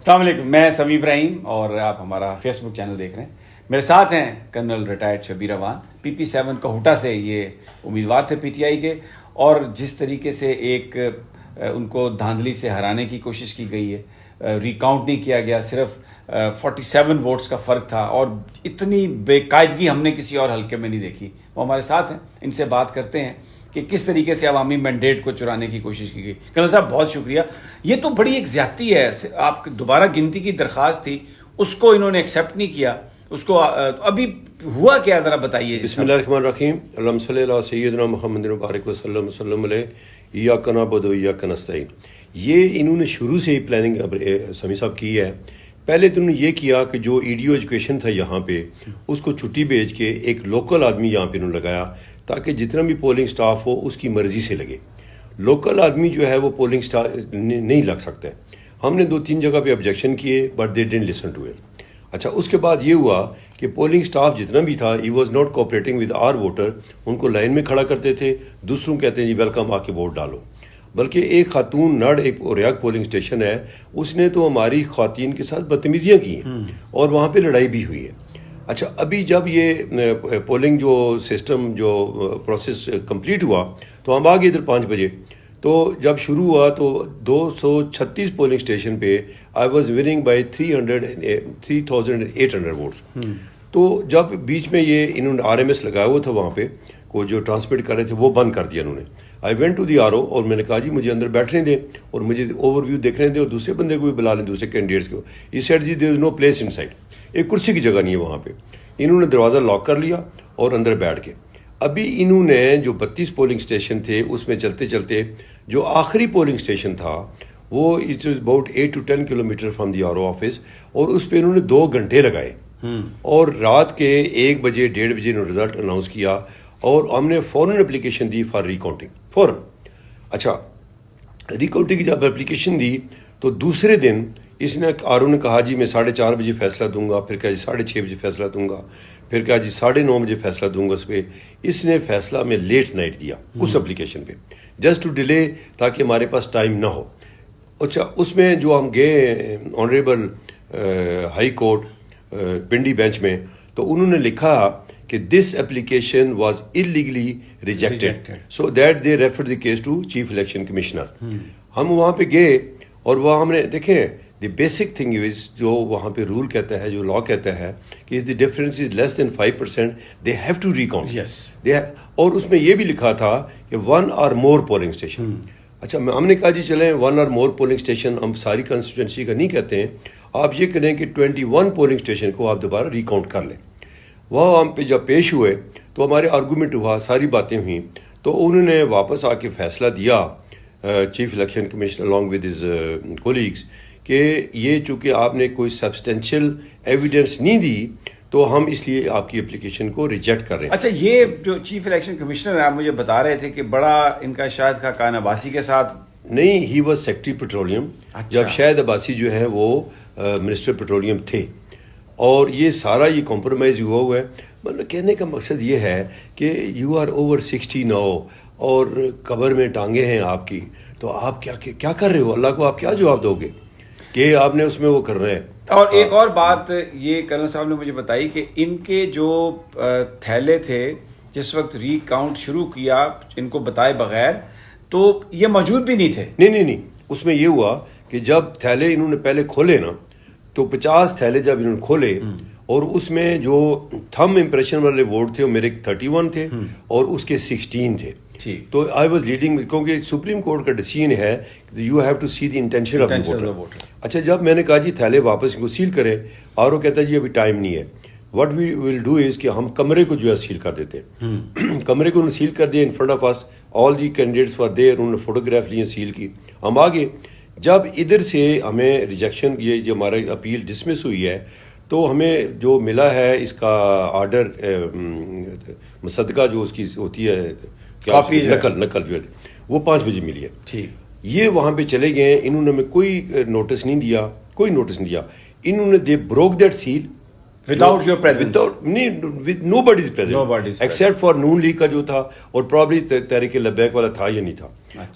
السلام علیکم، میں سمیع ابراہیم اور آپ ہمارا فیس بک چینل دیکھ رہے ہیں. میرے ساتھ ہیں colonel retired Shabbir Awan, PP7 کوہوٹا سے یہ امیدوار تھے PTI کے، اور جس طریقے سے ایک ان کو دھاندلی سے ہرانے کی کوشش کی گئی ہے، ریکاؤنٹ نہیں کیا گیا، صرف 47 ووٹس کا فرق تھا، اور اتنی بے قاعدگی ہم نے کسی اور حلقے میں نہیں دیکھی. وہ ہمارے ساتھ ہیں، ان سے بات کرتے ہیں کہ کس طریقے سے عوامی مینڈیٹ کو چرانے کی کوشش کی گئی. کرنل صاحب بہت شکریہ. یہ تو بڑی ایک زیادتی ہے، آپ دوبارہ گنتی کی درخواست تھی، اس کو انہوں نے ایکسیپٹ نہیں کیا، اس کو ابھی ہوا کیا ذرا بتائیے. بسم اللہ الرحمن الرحیم. اللہم صلی اللہ سیدنا محمد مبارک وسلم وسلم علیہ. ایاک نعبد و ایاک نستعین. یہ انہوں نے شروع سے ہی پلاننگ سمیع صاحب کی ہے. پہلے تو انہوں نے یہ کیا کہ جو EDO ایجوکیشن تھا یہاں پہ، اس کو چھٹی بھیج کے ایک لوکل آدمی یہاں پہ انہوں نے لگایا تاکہ جتنا بھی پولنگ سٹاف ہو اس کی مرضی سے لگے. لوکل آدمی جو ہے وہ پولنگ سٹاف نہیں لگ سکتا ہے. ہم نے 2-3 جگہ پہ آبجیکشن کیے but they didn't listen to it. اچھا، اس کے بعد یہ ہوا کہ پولنگ سٹاف جتنا بھی تھا he was not cooperating with our voter. ان کو لائن میں کھڑا کرتے تھے، دوسروں کہتے ہیں جی ویلکم، آ کے ووٹ ڈالو. بلکہ ایک خاتون نڑ ایک اوریاک پولنگ اسٹیشن ہے، اس نے تو ہماری خواتین کے ساتھ بدتمیزیاں کی ہیں اور وہاں پہ لڑائی بھی ہوئی ہے. اچھا، ابھی جب یہ پولنگ جو سسٹم جو پروسیس کمپلیٹ ہوا تو ہم آ گئے ادھر 5 بجے. تو جب شروع ہوا تو 236 پولنگ اسٹیشن پہ I was winning by 3,800 votes. تو جب بیچ میں یہ انہوں نے RMS لگایا ہوا تھا وہاں پہ کو جو ٹرانسمٹ کر رہے تھے وہ بند کر دیا انہوں نے. I went to the RO اور میں نے کہا جی مجھے اندر بیٹھنے دیں اور مجھے اوور ویو دیکھنے دیں اور دوسرے بندے کو بھی بلا لیں، دوسرے کینڈیڈیٹس کو. یہ said ji there is no place inside, ایک کرسی کی جگہ نہیں ہے وہاں پہ. انہوں نے دروازہ لاک کر لیا اور اندر بیٹھ کے ابھی انہوں نے جو 32 پولنگ اسٹیشن تھے اس میں چلتے چلتے جو آخری پولنگ اسٹیشن تھا وہ it is about 8 to 10 kilometre from the RO office, اور اس پہ انہوں نے 2 گھنٹے لگائے. اور رات کے 1 بجے 1:30 بجے انہوں نے رزلٹ اناؤنس کیا اور ہم نے فوراً اپلیکیشن دی فار ریکاؤنٹنگ فوراً. اچھا، ریکاؤنٹنگ کی جب اپلیکیشن دی تو دوسرے دن اس نے RO نے کہا جی میں 4:30 بجے فیصلہ دوں گا، پھر کہا جی 6:30 بجے فیصلہ دوں گا، پھر کہا جی 9:30 بجے فیصلہ دوں گا. اس پہ اس نے فیصلہ میں لیٹ نائٹ دیا اس اپلیکیشن پہ، جسٹ ٹو ڈیلے تاکہ ہمارے پاس ٹائم نہ ہو. اچھا، اس میں جو ہم گئے honourable high court Pindi bench میں تو انہوں نے لکھا کہ دس application was illegally rejected so that they referred the case to chief election commissioner. ہم وہاں پہ گئے اور وہاں ہم نے دیکھیں دی بیسک تھنگ از جو وہاں پہ رول کہتا ہے، جو لا کہتا ہے کہ the difference is less than 5% they have to recount. اور اس میں یہ بھی لکھا تھا کہ 1 or more پولنگ اسٹیشن. اچھا، ہم نے کہا جی چلیں 1 or more پولنگ اسٹیشن، ہم ساری کنسٹیٹوئنسی کا نہیں کہتے ہیں، آپ یہ کریں کہ 21 پولنگ اسٹیشن کو آپ دوبارہ ریکاؤنٹ کر لیں. وہاں ہم پہ جب پیش ہوئے تو ہمارے آرگومنٹ ہوا، ساری باتیں ہوئیں، تو انہوں نے واپس آ کے فیصلہ دیا chief election commissioner along with his colleagues کہ یہ چونکہ آپ نے کوئی سبسٹینشیل ایویڈنس نہیں دی تو ہم اس لیے آپ کی اپلیکیشن کو ریجیکٹ کر رہے ہیں. اچھا، یہ جو چیف الیکشن کمشنر آپ مجھے بتا رہے تھے کہ بڑا ان کا شاہد خاقان عباسی کے ساتھ نہیں، ہی واز سیکٹری پیٹرولیم. جب شاہد عباسی جو ہے وہ منسٹر پیٹرولیم تھے اور یہ سارا یہ کمپرومائز ہوا ہے. مطلب کہنے کا مقصد یہ ہے کہ یو آر اوور 60 نو اور قبر میں ٹانگیں ہیں آپ کی، تو آپ کیا کر رہے ہو؟ اللہ کو آپ کیا جواب دو گے کہ آپ نے اس میں وہ کر رہے ہیں. اور ایک اور بات یہ کرنل صاحب نے مجھے بتائی کہ ان کے جو تھیلے تھے جس وقت ری کاؤنٹ شروع کیا ان کو بتائے بغیر، تو یہ موجود بھی نہیں تھے. نہیں، اس میں یہ ہوا کہ جب تھیلے انہوں نے پہلے کھولے نا تو 50 تھیلے جب انہوں نے کھولے اور اس میں جو تھم امپریشن والے ووٹ تھے وہ میرے 31 تھے اور اس کے 16 تھے. تو آئی واز لیڈنگ کیونکہ سپریم کورٹ کا ڈیسیژن ہے you have to see the intention of the voter. اچھا، جب میں نے کہا جی تھیلے واپس کو سیل کریں، RO کہتا ہے جی ابھی ٹائم نہیں ہے. What we will do is کہ ہم کمرے کو جو ہے سیل کر دیتے ہیں. کمرے کو انہوں نے سیل کر دیا in front of us, all the candidates for their, انہوں نے فوٹوگراف لیے، سیل کی. ہم آگے جب ادھر سے ہمیں ریجیکشن یہ جو ہمارا اپیل ڈسمس ہوئی ہے تو ہمیں جو ملا ہے اس کا آرڈر مصدقہ جو اس کی ہوتی ہے نقل جو ہے وہ 5 بجے ملی ہے. یہ وہاں پہ چلے گئے، انہوں نے ہمیں کوئی نوٹس نہیں دیا. انہوں نے they broke that seal without your presence. Nobody is present except for Noon League کا جو تھا اور probably تحریک لبیک والا تھا یا نہیں تھا.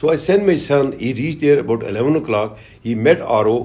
So I sent my son, he reached there about 11 o'clock, he met RO,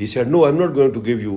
He said no, I'm not going to give you.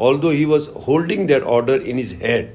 Although he was holding that order in his hand.